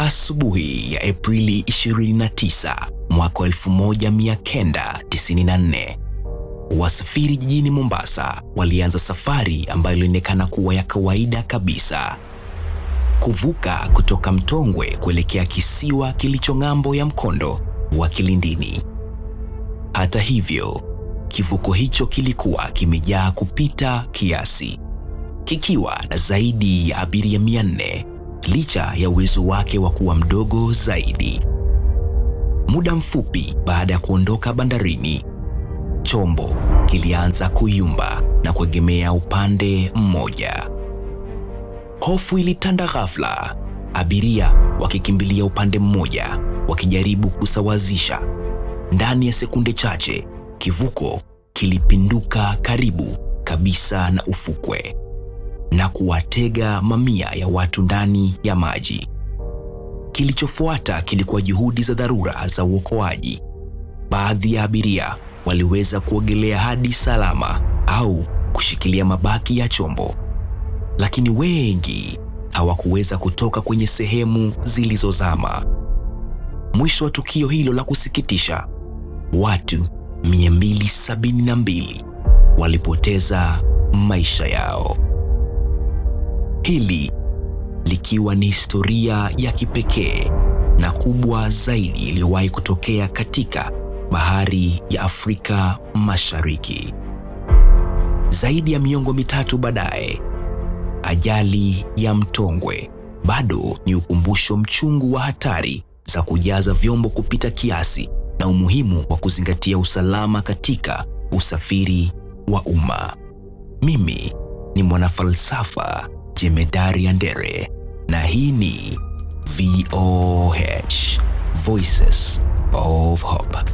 Asubuhi ya Aprili 29 mwaka 1994, wasafiri jijini Mombasa walianza safari ambayo ilionekana kuwa ya kawaida kabisa. Kuvuka kutoka Mtongwe kuelekea kisiwa kilicho ng'ambo ya mkondo wa Kilindini. Hata hivyo, kivuko hicho kilikuwa kimejaa kupita kiasi, kikiwa na zaidi ya abiria 400 licha ya uwezo wake wa kuwa mdogo zaidi. Muda mfupi baada ya kuondoka bandarini, chombo kilianza kuyumba na kuegemea upande mmoja. Hofu ilitanda ghafla, abiria wakikimbilia upande mmoja wakijaribu kusawazisha. Ndani ya sekunde chache, kivuko kilipinduka karibu kabisa na ufukwe na kuwatega mamia ya watu ndani ya maji. Kilichofuata kilikuwa juhudi za dharura za uokoaji. Baadhi ya abiria waliweza kuogelea hadi salama au kushikilia mabaki ya chombo, lakini wengi hawakuweza kutoka kwenye sehemu zilizozama. Mwisho wa tukio hilo la kusikitisha, watu 272 walipoteza maisha yao. Hili likiwa ni historia ya kipekee na kubwa zaidi iliyowahi kutokea katika bahari ya Afrika Mashariki. Zaidi ya miongo mitatu baadaye, ajali ya Mtongwe bado ni ukumbusho mchungu wa hatari za kujaza vyombo kupita kiasi na umuhimu wa kuzingatia usalama katika usafiri wa umma. Mimi ni mwanafalsafa Jemedari Andere na hii ni VOH, Voices of Hope.